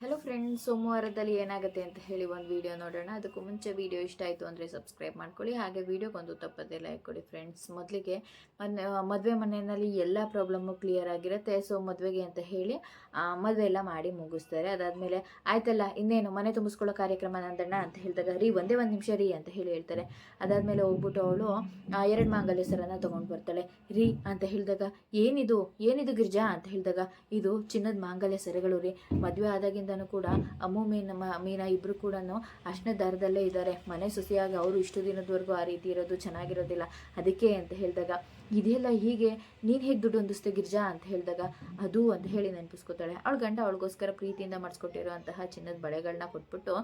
Hello friends, ಸೋಮವಾರದಲ್ಲಿ ಏನಾಗುತ್ತೆ ಅಂತ ಹೇಳಿ ಒಂದು ವಿಡಿಯೋ ನೋಡೋಣ. ಅದಕ್ಕೂ ಮುಂಚೆ ವಿಡಿಯೋ ಇಷ್ಟ ಆಯಿತು ಅಂದರೆ ಸಬ್ಸ್ಕ್ರೈಬ್ ಮಾಡ್ಕೊಳ್ಳಿ. ಹಾಗೆ ವಿಡಿಯೋಗೊಂದು ತಪ್ಪದೆ ಲೈಕ್ ಕೊಡಿ ಫ್ರೆಂಡ್ಸ್. ಮೊದಲಿಗೆ ಮದುವೆ ಮನೆಯಲ್ಲಿ ಎಲ್ಲ ಪ್ರಾಬ್ಲಮ್ಮು ಕ್ಲಿಯರ್ ಆಗಿರುತ್ತೆ. ಸೊ ಮದುವೆಗೆ ಅಂತ ಹೇಳಿ ಮದುವೆ ಎಲ್ಲ ಮಾಡಿ ಮುಗಿಸ್ತಾರೆ. ಅದಾದಮೇಲೆ ಆಯ್ತಲ್ಲ ಇನ್ನೇನು ಮನೆ ತುಂಬಿಸ್ಕೊಳ್ಳೋ ಕಾರ್ಯಕ್ರಮ ನಂದಣ್ಣ ಅಂತ ಹೇಳಿದಾಗ ರೀ ಒಂದೇ ಒಂದು ನಿಮಿಷ ರೀ ಅಂತ ಹೇಳಿ ಹೇಳ್ತಾರೆ. ಅದಾದಮೇಲೆ ಹೋಗ್ಬಿಟ್ಟು ಅವಳು 2 ಮಾಂಗಲ್ಯ ಸರನ ತೊಗೊಂಡು ಬರ್ತಾಳೆ. ರೀ ಅಂತ ಹೇಳಿದಾಗ ಏನಿದು ಏನಿದು ಗಿರ್ಜಾ ಅಂತ ಹೇಳಿದಾಗ ಇದು ಚಿನ್ನದ ಮಾಂಗಲ್ಯ ಸರಗಳು ರೀ. ಮದುವೆ ಆದಾಗಿಂದ ಕೂಡ ಅಮ್ಮು ಮೀನಾ ಇಬ್ರು ಕೂಡ ಅಷ್ಟನೇ ದಾರದಲ್ಲೇ ಇದ್ದಾರೆ. ಮನೆ ಸೊಸೆಯಾಗಿ ಅವರು ಇಷ್ಟು ದಿನದವರೆಗೂ ಆ ರೀತಿ ಇರೋದು ಚೆನ್ನಾಗಿರೋದಿಲ್ಲ, ಅದಕ್ಕೆ ಅಂತ ಹೇಳಿದಾಗ ಇದೆಲ್ಲ ಹೀಗೆ ನೀನು ಹೇಗೆ ದುಡ್ಡು ಹೊಂದಿಸ್ತೆ ಗಿರ್ಜಾ ಅಂತ ಹೇಳಿದಾಗ ಅದು ಅಂತ ಹೇಳಿ ನೆನಪಿಸ್ಕೊತಾಳೆ. ಅವಳ ಗಂಡ ಅವಳಿಗೋಸ್ಕರ ಪ್ರೀತಿಯಿಂದ ಮಾಡಿಸ್ಕೊಟ್ಟಿರುವಂತಹ ಚಿನ್ನದ ಬಳೆಗಳನ್ನ ಕೊಟ್ಬಿಟ್ಟು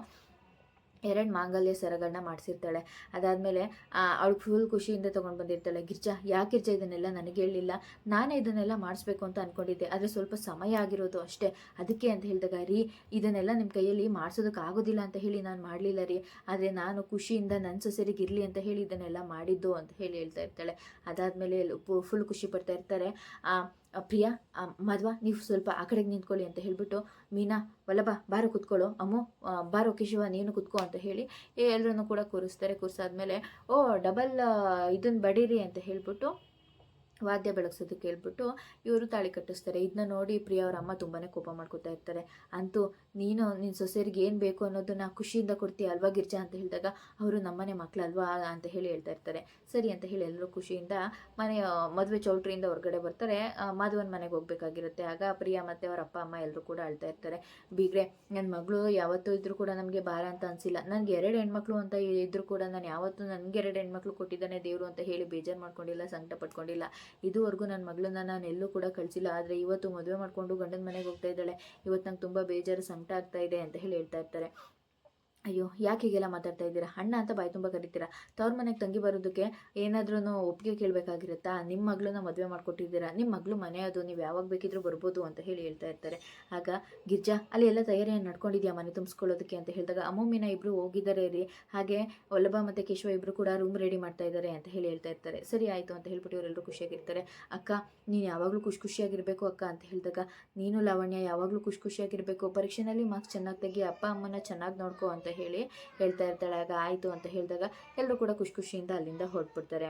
2 ಮಾಂಗಲ್ಯ ಸರಗಳನ್ನ ಮಾಡಿಸಿರ್ತಾಳೆ. ಅದಾದಮೇಲೆ ಅವಳು ಫುಲ್ ಖುಷಿಯಿಂದ ತೊಗೊಂಡು ಬಂದಿರ್ತಾಳೆ. ಗಿರ್ಜಾ ಯಾಕೆ ಗಿರ್ಜಾ ಇದನ್ನೆಲ್ಲ ನನಗೆ ಹೇಳಿಲ್ಲ, ನಾನೇ ಇದನ್ನೆಲ್ಲ ಮಾಡಿಸ್ಬೇಕು ಅಂತ ಅಂದ್ಕೊಂಡಿದ್ದೆ, ಆದರೆ ಸ್ವಲ್ಪ ಸಮಯ ಆಗಿರೋದು ಅಷ್ಟೇ, ಅದಕ್ಕೆ ಅಂತ ಹೇಳಿದಾಗ ರೀ ಇದನ್ನೆಲ್ಲ ನಿಮ್ಮ ಕೈಯಲ್ಲಿ ಮಾಡಿಸೋದಕ್ಕೆ ಆಗೋದಿಲ್ಲ ಅಂತ ಹೇಳಿ ನಾನು ಮಾಡಲಿಲ್ಲ ರೀ, ಆದರೆ ನಾನು ಖುಷಿಯಿಂದ ನನ್ನ ಸೊಸೆರಿಗೆ ಇರಲಿ ಅಂತ ಹೇಳಿ ಇದನ್ನೆಲ್ಲ ಮಾಡಿದ್ದು ಅಂತ ಹೇಳಿ ಹೇಳ್ತಾ ಇರ್ತಾಳೆ. ಅದಾದಮೇಲೆ ಫುಲ್ ಖುಷಿ ಪಡ್ತಾ ಇರ್ತಾರೆ. ಪ್ರಿಯಾ, ಮಧ್ವ ನೀವು ಸ್ವಲ್ಪ ಆ ಕಡೆಗೆ ನಿಂತ್ಕೊಳ್ಳಿ ಅಂತ ಹೇಳಿಬಿಟ್ಟು ಮೀನಾ ವಲ್ಲಭ ಬಾರೋ ಕುತ್ಕೊಳ್ಳೋ, ಅಮ್ಮು ಬಾರೋ ಕೇಶವ ನೀನು ಕುತ್ಕೋ ಅಂತ ಹೇಳಿ ಎಲ್ಲರನ್ನು ಕೂಡ ಕೂರಿಸ್ತಾರೆ. ಕೂರಿಸಾದ್ಮೇಲೆ ಡಬಲ್ ಇದನ್ನು ಬಡೀರಿ ಅಂತ ಹೇಳಿಬಿಟ್ಟು ವಾದ್ಯ ಬೆಳಗ್ಸೋದಕ್ಕೆ ಹೇಳ್ಬಿಟ್ಟು ಇವರು ತಾಳಿ ಕಟ್ಟಿಸ್ತಾರೆ. ಇದನ್ನ ನೋಡಿ ಪ್ರಿಯಾ ಅವರ ಅಮ್ಮ ತುಂಬಾ ಕೋಪ ಮಾಡ್ಕೋತಾ ಇರ್ತಾರೆ. ಅಂತೂ ನೀನು ನಿನ್ನ ಸೊಸೆಯರಿಗೆ ಏನು ಬೇಕು ಅನ್ನೋದನ್ನ ಖುಷಿಯಿಂದ ಕೊಡ್ತೀಯ ಅಲ್ವಾ ಗಿರ್ಜಾ ಅಂತ ಹೇಳಿದಾಗ ಅವರು ನಮ್ಮನೆ ಮಕ್ಕಳಲ್ವಾ ಅಂತ ಹೇಳಿ ಹೇಳ್ತಾ ಇರ್ತಾರೆ. ಸರಿ ಅಂತ ಹೇಳಿ ಎಲ್ಲರೂ ಖುಷಿಯಿಂದ ಮದುವೆ ಚೌಲ್ಟ್ರಿಯಿಂದ ಹೊರಗಡೆ ಬರ್ತಾರೆ. ಮಾಧವನ ಮನೆಗೆ ಹೋಗ್ಬೇಕಾಗಿರುತ್ತೆ. ಆಗ ಪ್ರಿಯಾ ಮತ್ತು ಅವರ ಅಪ್ಪ ಅಮ್ಮ ಎಲ್ಲರೂ ಕೂಡ ಅಳ್ತಾ ಇರ್ತಾರೆ. ಬೀಗ್ರೆ, ನನ್ನ ಮಗಳು ಯಾವತ್ತೂ ಇದ್ರೂ ಕೂಡ ನಮಗೆ ಭಾರ ಅಂತ ಅನಿಸಿಲ್ಲ, ನನಗೆ 2 ಹೆಣ್ಮಕ್ಳು ಅಂತ ಇದ್ರೂ ಕೂಡ ನಾನು ಯಾವತ್ತೂ ನನಗೆ 2 ಹೆಣ್ಮಕ್ಳು ಕೊಟ್ಟಿದ್ದಾನೆ ದೇವರು ಅಂತ ಹೇಳಿ ಬೇಜಾರು ಮಾಡ್ಕೊಂಡಿಲ್ಲ, ಸಂಕಟ ಪಟ್ಕೊಂಡಿಲ್ಲ. ಇದುವರೆಗೂ ನನ್ನ ಮಗಳನ್ನ ನಾನು ಎಲ್ಲೂ ಕೂಡ ಕಳಿಸಿಲ್ಲ, ಆದರೆ ಇವತ್ತು ಮದುವೆ ಮಾಡಿಕೊಂಡು ಗಂಡನ ಮನೆಗೆ ಹೋಗ್ತಾ ಇದ್ದಾಳೆ, ಇವತ್ತು ನಂಗೆ ತುಂಬ ಬೇಜಾರು ಸಂಕಟ ಆಗ್ತಾ ಇದೆ ಅಂತ ಹೇಳಿ ಹೇಳ್ತಾ ಇರ್ತಾರೆ. ಅಯ್ಯೋ ಯಾಕೆ ಹೀಗೆಲ್ಲ ಮಾತಾಡ್ತಾ ಇದ್ದೀರಾ, ಅಣ್ಣ ಅಂತ ಬಾಯಿ ತುಂಬ ಕರಿತೀರಾ, ತವ್ರ ಮನೆಗೆ ತಂಗಿ ಬರೋದಕ್ಕೆ ಏನಾದ್ರೂ ಒಪ್ಪಿಗೆ ಕೇಳಬೇಕಾಗಿರುತ್ತಾ, ನಿಮ್ಮ ಮಗಳನ್ನ ಮದುವೆ ಮಾಡಿಕೊಟ್ಟಿದ್ದೀರಾ, ನಿಮ್ಮ ಮಗಳು ಮನೆ ಅದು, ನೀವು ಯಾವಾಗ ಬೇಕಿದ್ರೂ ಬರ್ಬೋದು ಅಂತ ಹೇಳಿ ಹೇಳ್ತಾ ಇರ್ತಾರೆ. ಆಗ ಗಿರ್ಜಾ ಅಲ್ಲಿ ಎಲ್ಲ ತಯಾರಿಯನ್ನು ನಡ್ಕೊಂಡಿದ್ಯಾ ಮನೆ ತುಂಬಿಸ್ಕೊಳ್ಳೋದಕ್ಕೆ ಅಂತ ಹೇಳಿದಾಗ ಅಮ್ಮು ಮೀನಾ ಇಬ್ಬರು ಹೋಗಿದ್ದಾರೆ ರೀ, ಹಾಗೆ ವಲ್ಲಭ ಮತ್ತು ಕೇಶವ ಇಬ್ಬರು ಕೂಡ ರೂಮ್ ರೆಡಿ ಮಾಡ್ತಾ ಇದ್ದಾರೆ ಅಂತ ಹೇಳಿ ಹೇಳ್ತಾ ಇರ್ತಾರೆ. ಸರಿ ಆಯಿತು ಅಂತ ಹೇಳ್ಬಿಟ್ಟು ಇವರೆಲ್ಲರೂ ಖುಷಿಯಾಗಿರ್ತಾರೆ. ಅಕ್ಕ ನೀನು ಯಾವಾಗಲೂ ಖುಷಿಯಾಗಿರಬೇಕು ಅಕ್ಕ ಅಂತ ಹೇಳಿದಾಗ ನೀನು ಲಾವಣ್ಯ ಯಾವಾಗಲೂ ಖುಷಿಯಾಗಿರಬೇಕು, ಪರೀಕ್ಷೆಯಲ್ಲಿ ಮಾರ್ಕ್ಸ್ ಚೆನ್ನಾಗಿ ತೆಗಿ, ಅಪ್ಪ ಅಮ್ಮನ ಚೆನ್ನಾಗಿ ನೋಡ್ಕೋ ಅಂತ ಹೇಳಿ ಹೇಳ್ತಾ ಇರ್ತಾಳೆ. ಆಗ ಆಯಿತು ಅಂತ ಹೇಳಿದಾಗ ಎಲ್ಲರೂ ಕೂಡ ಖುಷಿಯಿಂದ ಅಲ್ಲಿಂದ ಹೊರಟ್ಬಿಡ್ತಾರೆ.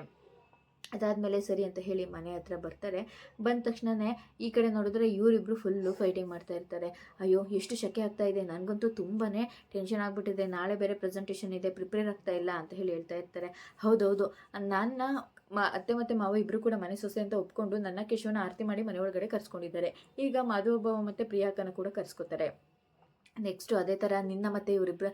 ಅದಾದಮೇಲೆ ಸರಿ ಅಂತ ಹೇಳಿ ಮನೆ ಹತ್ರ ಬರ್ತಾರೆ. ಬಂದ ತಕ್ಷಣವೇ ಈ ಕಡೆ ನೋಡಿದ್ರೆ ಇವರಿಬ್ಬರು ಫುಲ್ಲು ಫೈಟಿಂಗ್ ಮಾಡ್ತಾ ಇರ್ತಾರೆ. ಅಯ್ಯೋ ಎಷ್ಟು ಶಕೆ ಆಗ್ತಾ ಇದೆ, ನನಗಂತೂ ತುಂಬಾ ಟೆನ್ಷನ್ ಆಗಿಬಿಟ್ಟಿದೆ, ನಾಳೆ ಬೇರೆ ಪ್ರೆಸೆಂಟೇಷನ್ ಇದೆ, ಪ್ರಿಪೇರ್ ಆಗ್ತಾ ಇಲ್ಲ ಅಂತ ಹೇಳಿ ಹೇಳ್ತಾ ಇರ್ತಾರೆ. ಹೌದೌದು, ನನ್ನ ಅತ್ತೆ ಮತ್ತು ಮಾವ ಇಬ್ಬರು ಕೂಡ ಮನೆ ಸೊಸೆ ಅಂತ ಒಪ್ಕೊಂಡು ನನ್ನ ಕೇಶವನ ಆರತಿ ಮಾಡಿ ಮನೆ ಒಳಗಡೆ ಕರ್ಸ್ಕೊಂಡಿದ್ದಾರೆ. ಈಗ ಮಾಧವ ಮತ್ತು ಪ್ರಿಯಾಕನ ಕೂಡ ಕರ್ಸ್ಕೊತಾರೆ. ನೆಕ್ಸ್ಟು ಅದೇ ಥರ ನಿನ್ನ ಮತ್ತು ಇವರಿಬ್ಬರು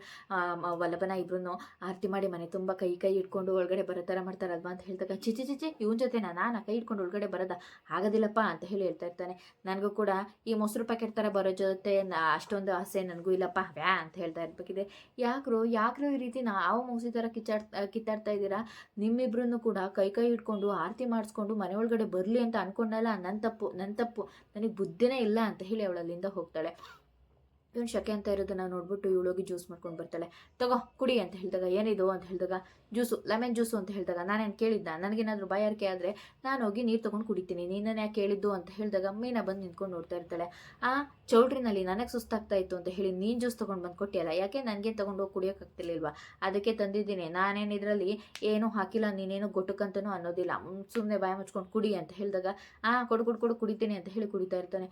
ವಲ್ಲಭನ ಇಬ್ಬರೂ ಆರತಿ ಮಾಡಿ ಮನೆ ತುಂಬ ಕೈ ಇಟ್ಕೊಂಡು ಒಳಗಡೆ ಬರೋ ಥರ ಮಾಡ್ತಾರಲ್ವಾ ಅಂತ ಹೇಳಿದಾಗ ಚಿಚಿ ಇವನ ಜೊತೆ ನಾನು ಕೈ ಇಟ್ಕೊಂಡು ಒಳಗಡೆ ಬರೋದ ಆಗೋದಿಲ್ಲಪ್ಪ ಅಂತ ಹೇಳಿ ಹೇಳ್ತಾ ಇರ್ತಾನೆ. ನನಗೂ ಕೂಡ ಈ ಮೊಸರು ಪ್ಯಾಕೆಟ್ ಥರ ಬರೋ ಜೊತೆ ಅಷ್ಟೊಂದು ಆಸೆ ನನಗೂ ಇಲ್ಲಪ್ಪ ವ್ಯಾ ಅಂತ ಹೇಳ್ತಾ ಇರಬೇಕಿದೆ. ಯಾಕ್ರೋ ಈ ರೀತಿ ನಾವು ಮೂಸಿ ಥರ ಕಿತ್ತಾಡ್ತಾ ಇದ್ದೀರಾ, ನಿಮ್ಮಿಬ್ರು ಕೂಡ ಕೈ ಇಟ್ಕೊಂಡು ಆರತಿ ಮಾಡಿಸ್ಕೊಂಡು ಮನೆ ಒಳಗಡೆ ಬರಲಿ ಅಂತ ಅಂದ್ಕೊಂಡಲ್ಲ, ನನ್ನ ತಪ್ಪು, ನನಗೆ ಬುದ್ಧಿನೇ ಇಲ್ಲ ಅಂತ ಹೇಳಿ ಅವಳಲ್ಲಿಂದ ಹೋಗ್ತಾಳೆ. ಇವನು ಶಕೆ ಅಂತ ಇರೋದನ್ನ ನೋಡ್ಬಿಟ್ಟು ಇವಳೋಗಿ ಜ್ಯೂಸ್ ಮಾಡ್ಕೊಂಡು ಬರ್ತಾಳೆ. ತಗೋ ಕುಡಿ ಅಂತ ಹೇಳಿದಾಗ ಏನಿದು ಅಂತ ಹೇಳಿದಾಗ ಜ್ಯೂಸು, ಲೆಮನ್ ಜ್ಯೂಸು ಅಂತ ಹೇಳಿದಾಗ ನಾನೇನು ಕೇಳಿದ್ದ, ನನಗೇನಾದರೂ ಬಾಯಾರಿಕೆ ಆದರೆ ನಾನು ಹೋಗಿ ನೀರು ತೊಗೊಂಡು ಕುಡಿತೀನಿ, ನೀನನ್ನು ಯಾಕೆ ಕೇಳಿದ್ದು ಅಂತ ಹೇಳಿದಾಗ ಮೀನಾ ಬಂದು ನಿಂತ್ಕೊಂಡು ನೋಡ್ತಾ ಇರ್ತಾಳೆ. ಆ ಚೌಲ್ಟ್ರಿನಲ್ಲಿ ನನಗೆ ಸುಸ್ತಾಗ್ತಾ ಇತ್ತು ಅಂತ ಹೇಳಿ ನೀನು ಜ್ಯೂಸ್ ತೊಗೊಂಡು ಬಂದು ಕೊಟ್ಟಿಯಲ್ಲ, ಯಾಕೆ ನನಗೆ ತೊಗೊಂಡು ಹೋಗಿ ಕುಡಿಯೋಕ್ಕಾಗ್ತಿರ್ಲಿಲ್ವಾ, ಅದಕ್ಕೆ ತಂದಿದ್ದೀನಿ, ನಾನೇನು ಇದರಲ್ಲಿ ಏನೂ ಹಾಕಿಲ್ಲ, ನೀನೇನು ಗೊಟ್ಟಕ್ಕಂತನೂ ಅನ್ನೋದಿಲ್ಲ, ಸುಮ್ಮನೆ ಬಾಯಿ ಮುಚ್ಕೊಂಡು ಕುಡಿ ಅಂತ ಹೇಳಿದಾಗ ಕೊಡು ಕುಡಿತೀನಿ ಅಂತ ಹೇಳಿ ಕುಡಿತಾ ಇರ್ತಾನೆ.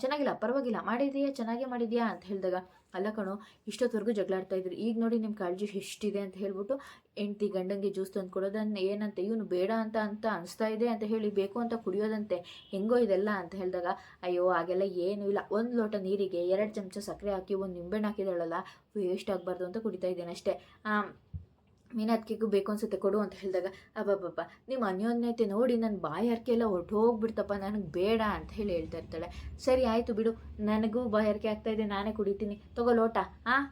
ಚೆನ್ನಾಗಿಲ್ಲ, ಪರವಾಗಿಲ್ಲ, ಮಾಡಿದೀಯಾ, ಚೆನ್ನಾಗೇ ಮಾಡಿದ್ಯಾ ಅಂತ ಹೇಳಿದಾಗ ಅಲ್ಲ ಕಣೋ ಇಷ್ಟೊತ್ತವರೆಗೂ ಜಗಳಾಡ್ತಾ ಇದ್ರು, ಈಗ ನೋಡಿ ನಿಮ್ಮ ಕಾಳಜಿ ಎಷ್ಟಿದೆ ಅಂತ ಹೇಳ್ಬಿಟ್ಟು ಹೆಂಡ್ತಿ ಗಂಡಂಗೆ ಜ್ಯೂಸ್ ತಂದು ಕೊಡೋದನ್ನ ಏನಂತೆ ಇವನು ಬೇಡ ಅಂತ ಅನಿಸ್ತಾ ಇದೆ ಅಂತ ಹೇಳಿ ಬೇಕು ಅಂತ ಕುಡಿಯೋದಂತೆ, ಹೆಂಗೋ ಇದೆಲ್ಲ ಅಂತ ಹೇಳಿದಾಗ ಅಯ್ಯೋ ಹಾಗೆಲ್ಲ ಏನೂ ಇಲ್ಲ, 1 ಲೋಟ ನೀರಿಗೆ 2 ಚಮಚ ಸಕ್ಕರೆ ಹಾಕಿ 1 ನಿಂಬೆಹಣ್ಣು ಹಾಕಿದಾಳಲ್ಲ, ವೇಸ್ಟ್ ಆಗಬಾರ್ದು ಅಂತ ಕುಡಿತಾ ಇದ್ದೇನೆ ಅಷ್ಟೇ, ಮೀನತ್ಕಿಗೂ ಬೇಕು ಅನ್ಸುತ್ತೆ ಕೊಡು ಅಂತ ಹೇಳಿದಾಗ ಅಬ್ಬಬ್ಬಬ್ಬ ನಿಮ್ಮ ಅನ್ಯೋನ್ಯತೆ ನೋಡಿ ನನ್ನ ಬಾಯಿ ಅರ್ಕೆ ಎಲ್ಲ ಹೋಗ್ಬಿಡ್ತಪ್ಪ, ನನಗೆ ಬೇಡ ಅಂತ ಹೇಳಿ ಹೇಳ್ತಾ ಇರ್ತಾಳೆ. ಸರಿ ಆಯಿತು ಬಿಡು, ನನಗೂ ಬಾಯಿ ಅರ್ಕೆ ಆಗ್ತಾ ಇದೆ, ನಾನೇ ಕುಡಿತೀನಿ, ತಗೋ ಲೋಟ,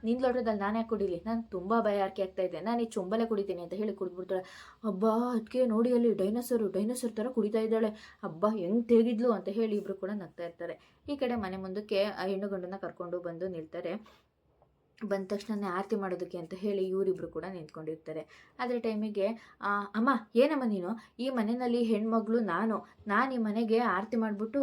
ನಿನ್ನ ಲೋಟದಲ್ಲಿ ನಾನೇ ಕುಡೀಲಿ, ನನಗೆ ತುಂಬ ಬಾಯಿ ಅರ್ಕೆ ಆಗ್ತಾ ಇದೆ, ನಾನು ಈ ಚೊಂಬಲೆ ಕುಡಿತೀನಿ ಅಂತ ಹೇಳಿ ಕುಡಿದ್ಬಿಡ್ತಾಳೆ. ಹಬ್ಬ ಅದಕ್ಕೆ ನೋಡಿ ಅಲ್ಲಿ ಡೈನೋಸರ್ ಥರ ಕುಡಿತಾ ಇದ್ದಾಳೆ, ಹಬ್ಬ ಹೆಂಗೆ ತೆಗಿದ್ಲು ಅಂತ ಹೇಳಿ ಇಬ್ಬರು ಕೂಡ ನಗ್ತಾ ಇರ್ತಾರೆ. ಈ ಕಡೆ ಮನೆ ಮುಂದಕ್ಕೆ ಹೆಣ್ಣು ಗಂಡನ್ನ ಕರ್ಕೊಂಡು ಬಂದು ನಿಲ್ತಾರೆ. ಬಂದ ತಕ್ಷಣನೇ ಆರತಿ ಮಾಡೋದಕ್ಕೆ ಅಂತ ಹೇಳಿ ಇವರಿಬ್ರು ಕೂಡ ನಿಂತ್ಕೊಂಡಿರ್ತಾರೆ. ಅದೇ ಟೈಮಿಗೆ ಅಮ್ಮ ಏನಮ್ಮ ನೀನು, ಈ ಮನೆಯಲ್ಲಿ ಹೆಣ್ಮಗಳು ನಾನು ಈ ಮನೆಗೆ ಆರತಿ ಮಾಡಿಬಿಟ್ಟು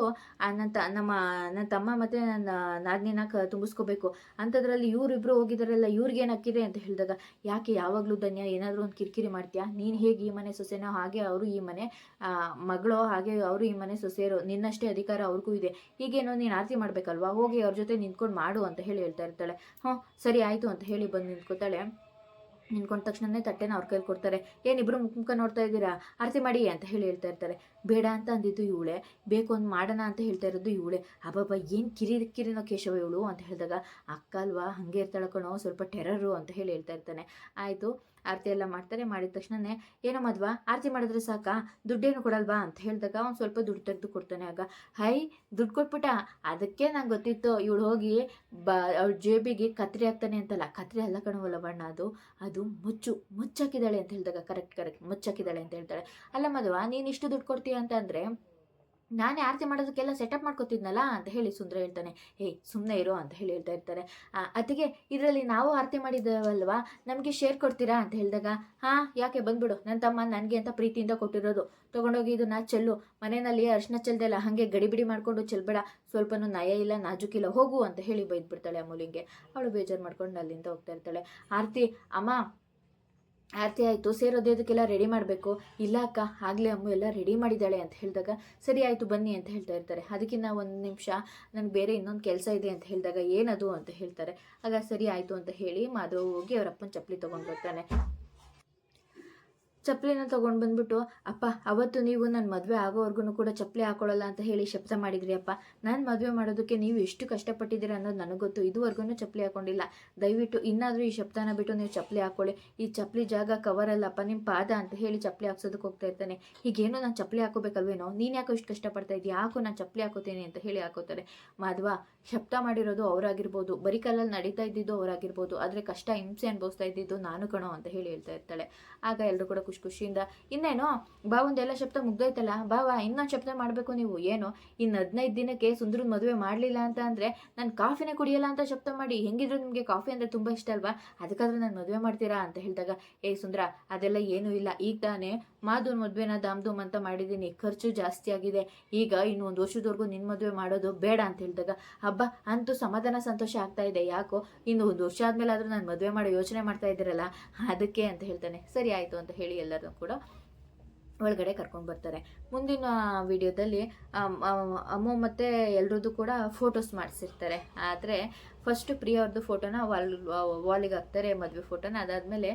ನನ್ನ ತಮ್ಮ ಮತ್ತು ನನ್ನ ನಾದಿನಿನ ತುಂಬಿಸ್ಕೋಬೇಕು, ಅಂಥದ್ರಲ್ಲಿ ಇವರಿಬ್ರು ಹೋಗಿದಾರಲ್ಲ, ಇವ್ರಿಗೇನು ಹಕ್ಕಿದೆ ಅಂತ ಹೇಳಿದಾಗ, ಯಾಕೆ ಯಾವಾಗಲೂ ಧನ್ಯ ಏನಾದರೂ ಒಂದು ಕಿರಿಕಿರಿ ಮಾಡ್ತೀಯಾ, ನೀನು ಹೇಗೆ ಈ ಮನೆ ಸೊಸೆನೋ ಹಾಗೆ ಅವರು ಈ ಮನೆ ಮಗಳು, ಹಾಗೆ ಅವರು ಈ ಮನೆ ಸೊಸೆಯರು, ನಿನ್ನಷ್ಟೇ ಅಧಿಕಾರ ಅವ್ರಿಗೂ ಇದೆ, ಹೀಗೇನೋ ನೀನು ಆರತಿ ಮಾಡಬೇಕಲ್ವಾ, ಹೋಗಿ ಅವ್ರ ಜೊತೆ ನಿಂತ್ಕೊಂಡು ಮಾಡು ಅಂತ ಹೇಳಿ ಹೇಳ್ತಾ ಇರ್ತಾಳೆ. ಹ್ಞೂ ಸರಿ ಆಯಿತು ಅಂತ ಹೇಳಿ ಬಂದು ನಿಂತ್ಕೋತಾಳೆ. ನಿಂತ್ಕೊಂಡ ತಕ್ಷಣನೇ ತಟ್ಟೆನ ಅವ್ರ ಕೈಲಿ ಕೊಡ್ತಾರೆ. ಏನಿಬ್ರು ಮುಖ ನೋಡ್ತಾ ಇದ್ದೀರಾ, ಆರತಿ ಮಾಡಿ ಅಂತ ಹೇಳಿ ಹೇಳ್ತಾ ಇರ್ತಾರೆ. ಬೇಡ ಅಂತ ಅಂದಿದ್ದು ಇವಳೆ, ಬೇಕು ಒಂದು ಮಾಡೋಣ ಅಂತ ಹೇಳ್ತಾ ಇರೋದು ಇವಳೆ. ಅಬ್ಬಬ್ಬ ಏನು ಕಿರಿನೋ ಕೇಶವ ಇವಳು ಅಂತ ಹೇಳಿದಾಗ, ಅಕ್ಕ ಅಲ್ವಾ ಹಾಗೆ ಇರ್ತಾಳೆ ಕಣೋ, ಸ್ವಲ್ಪ ಟೆರರು ಅಂತ ಹೇಳಿ ಹೇಳ್ತಾ ಇರ್ತಾನೆ. ಆಯಿತು ಆರತಿ ಎಲ್ಲ ಮಾಡ್ತಾರೆ. ಮಾಡಿದ ತಕ್ಷಣನೇ ಏನೋ ಮದ್ವಾ ಆರತಿ ಮಾಡಿದ್ರೆ ಸಾಕಾ, ದುಡ್ಡೇನು ಕೊಡಲ್ವಾ ಅಂತ ಹೇಳಿದಾಗ ಅವ್ನು ಸ್ವಲ್ಪ ದುಡ್ಡು ತೆಗೆದು ಕೊಡ್ತಾನೆ. ಆಗ ಹೈ ದುಡ್ಡು ಕೊಟ್ಬಿಟ್ಟ, ಅದಕ್ಕೆ ನಂಗೆ ಗೊತ್ತಿತ್ತು ಇವಳು ಹೋಗಿ ಅವ್ಳ ಜೇಬಿಗೆ ಕತ್ರಿ ಹಾಕ್ತಾನೆ ಅಂತಲ್ಲ, ಕತ್ರಿ ಅಲ್ಲ ಕಣವಲ್ಲ ಬಣ್ಣ, ಅದು ಮುಚ್ಚಾಕಿದ್ದಾಳೆ ಅಂತ ಹೇಳಿದಾಗ, ಕರೆಕ್ಟ್ ಮುಚ್ಚಾಕಿದ್ದಾಳೆ ಅಂತ ಹೇಳ್ತಾಳೆ. ಅಲ್ಲ ಮದ್ವಾ ನೀನು ಇಷ್ಟು ದುಡ್ಡು ಕೊಡ್ತೀಯ ಅಂತ ಅಂದರೆ ನಾನೇ ಆರತಿ ಮಾಡೋದಕ್ಕೆಲ್ಲ ಸೆಟಪ್ ಮಾಡ್ಕೊತಿದ್ನಲ್ಲ ಅಂತ ಹೇಳಿ ಸುಂದರ ಹೇಳ್ತಾನೆ. ಸುಮ್ಮನೆ ಇರೋ ಅಂತ ಹೇಳಿ ಹೇಳ್ತಾ ಇರ್ತಾರೆ. ಅದಕ್ಕೆ ಇದರಲ್ಲಿ ನಾವು ಆರತಿ ಮಾಡಿದ್ದೇವಲ್ವಾ, ನಮಗೆ ಶೇರ್ ಕೊಡ್ತೀರಾ ಅಂತ ಹೇಳಿದಾಗ, ಹಾಂ ಯಾಕೆ ಬಂದ್ಬಿಡು, ನನ್ನ ತಮ್ಮ ನನಗೆ ಅಂತ ಪ್ರೀತಿಯಿಂದ ಕೊಟ್ಟಿರೋದು, ತೊಗೊಂಡೋಗಿ ಇದನ್ನ ಚೆಲ್ಲು, ಮನೆಯಲ್ಲಿ ಅರ್ಶಿನ ಚೆಲ್ದೆಲ್ಲ ಹಾಗೆ ಗಡಿಬಿಡಿ ಮಾಡಿಕೊಂಡು ಚೆಲ್ಬೇಡ, ಸ್ವಲ್ಪನೂ ನಯ ಇಲ್ಲ ನಾಜುಕಿಲ್ಲ, ಹೋಗು ಅಂತ ಹೇಳಿ ಬೈದ್ಬಿಡ್ತಾಳೆ ಅಮೂಲಿಂಗೆ. ಅವಳು ಬೇಜಾರು ಮಾಡ್ಕೊಂಡು ಅಲ್ಲಿಂದ ಹೋಗ್ತಾ ಇರ್ತಾಳೆ. ಆರತಿ ಅಮ್ಮ ಆರತಿ ಆಯಿತು, ಸೇರೋದೇದಕ್ಕೆಲ್ಲ ರೆಡಿ ಮಾಡಬೇಕು. ಇಲ್ಲ ಅಕ್ಕ ಆಗಲೇ ಅಮ್ಮ ಎಲ್ಲ ರೆಡಿ ಮಾಡಿದ್ದಾಳೆ ಅಂತ ಹೇಳಿದಾಗ, ಸರಿ ಆಯಿತು ಬನ್ನಿ ಅಂತ ಹೇಳ್ತಾ ಇರ್ತಾರೆ. ಅದಕ್ಕಿಂತ ಒಂದು ನಿಮಿಷ ನನಗೆ ಬೇರೆ ಇನ್ನೊಂದು ಕೆಲಸ ಇದೆ ಅಂತ ಹೇಳಿದಾಗ, ಏನದು ಅಂತ ಹೇಳ್ತಾರೆ. ಆಗ ಸರಿ ಆಯಿತು ಅಂತ ಹೇಳಿ ಮಾಧವ್ ಹೋಗಿ ಅವ್ರ ಅಪ್ಪನ ಚಪ್ಪಲಿ ತೊಗೊಂಡು ಬರ್ತಾನೆ. ಚಪ್ಪಲಿನ ತೊಗೊಂಡು ಬಂದ್ಬಿಟ್ಟು, ಅಪ್ಪ ಅವತ್ತು ನೀವು ನನ್ನ ಮದುವೆ ಆಗೋವರೆಗೂ ಕೂಡ ಚಪ್ಪಲಿ ಹಾಕೊಳ್ಳಲ್ಲ ಅಂತ ಹೇಳಿ ಶಬ್ದ ಮಾಡಿದ್ರಿ ಅಪ್ಪ, ನಾನು ಮದುವೆ ಮಾಡೋದಕ್ಕೆ ನೀವು ಎಷ್ಟು ಕಷ್ಟಪಟ್ಟಿದ್ದೀರಾ ಅನ್ನೋದು ನನಗೆ ಗೊತ್ತು, ಇದುವರೆಗೂ ಚಪ್ಪಲಿ ಹಾಕೊಂಡಿಲ್ಲ, ದಯವಿಟ್ಟು ಇನ್ನಾದರೂ ಈ ಶಬ್ದನ ಬಿಟ್ಟು ನೀವು ಚಪ್ಪಲಿ ಹಾಕೊಳ್ಳಿ, ಈ ಚಪ್ಪಲಿ ಜಾಗ ಕವರ್ ಅಲ್ಲಪ್ಪ ನಿಮ್ಮ ಪಾದ ಅಂತ ಹೇಳಿ ಚಪ್ಪಲಿ ಹಾಕ್ಸೋದಕ್ಕೆ ಹೋಗ್ತಾ ಇರ್ತಾನೆ. ಹೀಗೇನೋ ನಾನು ಚಪ್ಪಲಿ ಹಾಕೋಬೇಕಲ್ವೇನೋ, ನೀನು ಯಾಕೋ ಇಷ್ಟು ಕಷ್ಟಪಡ್ತಾ ಇದ್ದೀಯ, ಯಾಕೋ ನಾನು ಚಪ್ಪಲಿ ಹಾಕೋತೇನೆ ಅಂತ ಹೇಳಿ ಹಾಕೋತಾರೆ. ಮಾಧವ ಶಬ್ದ ಮಾಡಿರೋದು ಅವರಾಗಿರ್ಬೋದು, ಬರೀ ಕಲ್ಲಲ್ಲಿ ನಡೀತಾ ಇದ್ದಿದ್ದು ಅವರಾಗಿರ್ಬೋದು, ಆದರೆ ಕಷ್ಟ ಹಿಂಸೆ ಅನುಭವಿಸ್ತಾ ಇದ್ದಿದ್ದು ನಾನು ಕಣೋ ಅಂತ ಹೇಳಿ ಹೇಳ್ತಾ ಇರ್ತಾಳೆ. ಆಗ ಎಲ್ಲರೂ ಕೂಡ ಖುಷಿಯಿಂದ, ಇನ್ನೇನೋ ಬಾವಂದೆಲ್ಲ ಶಬ್ದ ಮುಗ್ದೋಯ್ತಲ್ಲ ಬಾವ, ಇನ್ನೊಂದು ಶಬ್ದ ಮಾಡಬೇಕು ನೀವು, ಏನು ಇನ್ನು 15 ದಿನಕ್ಕೆ ಸುಂದ್ರದ ಮದುವೆ ಮಾಡಲಿಲ್ಲ ಅಂತ ಅಂದರೆ ನಾನು ಕಾಫಿನೇ ಕುಡಿಯಲ್ಲ ಅಂತ ಶಬ್ದ ಮಾಡಿ, ಹೆಂಗಿದ್ರು ನಿಮಗೆ ಕಾಫಿ ಅಂದರೆ ತುಂಬ ಇಷ್ಟ ಅಲ್ವಾ, ಅದಕ್ಕಾದ್ರೂ ನಾನು ಮದುವೆ ಮಾಡ್ತೀರಾ ಅಂತ ಹೇಳಿದಾಗ, ಸುಂದ್ರ ಅದೆಲ್ಲ ಏನೂ ಇಲ್ಲ, ಈಗ ತಾನೇ ಮಾಧುನ್ ಮದುವೆನ ದಾಮ್ದೂಮ್ ಅಂತ ಮಾಡಿದ್ದೀನಿ, ಖರ್ಚು ಜಾಸ್ತಿ ಆಗಿದೆ, ಈಗ ಇನ್ನು 1 ವರ್ಷದವರೆಗೂ ನಿನ್ನ ಮದುವೆ ಮಾಡೋದು ಬೇಡ ಅಂತ ಹೇಳಿದಾಗ, ಹಬ್ಬ ಅಂತೂ ಸಮಾಧಾನ ಸಂತೋಷ ಆಗ್ತಾ ಇದೆ, ಯಾಕೋ ಇನ್ನು 1 ವರ್ಷ ಆದಮೇಲೆ ಆದರೂ ನಾನು ಮದುವೆ ಮಾಡೋ ಯೋಚನೆ ಮಾಡ್ತಾ ಇದ್ದೀರಲ್ಲ ಅದಕ್ಕೆ ಅಂತ ಹೇಳ್ತಾನೆ. ಸರಿ ಆಯಿತು ಅಂತ ಹೇಳಿ ಎಲ್ಲರೂ ಕೂಡ ಒಳಗಡೆ ಕರ್ಕೊಂಡು ಬರ್ತಾರೆ. ಮುಂದಿನ ವಿಡಿಯೋದಲ್ಲಿ ಅಮ್ಮು ಮತ್ತು ಎಲ್ರದ್ದು ಕೂಡ ಫೋಟೋಸ್ ಮಾಡಿಸಿರ್ತಾರೆ. ಆದರೆ ಫಸ್ಟು ಪ್ರಿಯ ಅವ್ರದ್ದು ಫೋಟೋನ ವಾಲಿಗೆ ಹಾಕ್ತಾರೆ, ಮದುವೆ ಫೋಟೋನ. ಅದಾದಮೇಲೆ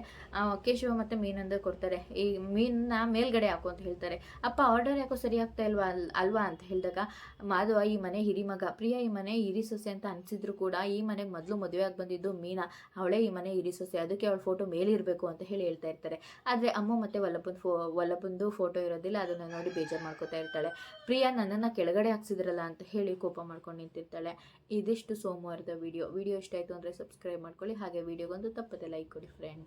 ಕೇಶವ ಮತ್ತು ಮೀನಂದು ಕೊಡ್ತಾರೆ. ಈ ಮೀನನ್ನ ಮೇಲ್ಗಡೆ ಹಾಕು ಅಂತ ಹೇಳ್ತಾರೆ. ಅಪ್ಪ ಆರ್ಡರ್ ಯಾಕೋ ಸರಿ ಆಗ್ತಾ ಅಲ್ವಾ ಅಂತ ಹೇಳಿದಾಗ, ಮಾಧವ ಈ ಮನೆ ಹಿರಿಮಗ, ಪ್ರಿಯ ಈ ಮನೆ ಹಿರಿ ಸೊಸೆ ಅಂತ ಅನಿಸಿದ್ರು ಕೂಡ ಈ ಮನೆಗೆ ಮೊದಲು ಮದುವೆ ಆಗಿ ಬಂದಿದ್ದು ಮೀನಾ, ಅವಳೇ ಈ ಮನೆ ಹಿರಿ ಸೊಸೆ, ಅದಕ್ಕೆ ಅವಳ ಫೋಟೋ ಮೇಲಿರಬೇಕು ಅಂತ ಹೇಳಿ ಹೇಳ್ತಾ ಇರ್ತಾರೆ. ಆದರೆ ಅಮ್ಮ ಮತ್ತು ವಲ್ಲಭಂದು ಫೋಟೋ ಇರೋದಿಲ್ಲ, ಅದನ್ನು ನೋಡಿ ಬೇಜಾರು ಮಾಡ್ಕೋತಾ ಇರ್ತಾಳೆ. ಪ್ರಿಯಾ ನನ್ನನ್ನು ಕೆಳಗಡೆ ಹಾಕ್ಸಿದ್ರಲ್ಲ ಅಂತ ಹೇಳಿ ಕೋಪ ಮಾಡ್ಕೊಂಡು ನಿಂತಿರ್ತಾಳೆ. ಇದಿಷ್ಟು ಸೋಮವಾರದ ವಿಡಿಯೋ ಇಷ್ಟ ಆಯಿತು ಅಂದರೆ ಸಬ್ಸ್ಕ್ರೈಬ್ ಮಾಡ್ಕೊಳ್ಳಿ, ಹಾಗೆ ವಿಡಿಯೋಗೊಂದು ತಪ್ಪದೆ ಲೈಕ್ ಕೊಡಿ ಫ್ರೆಂಡ್ಸ್.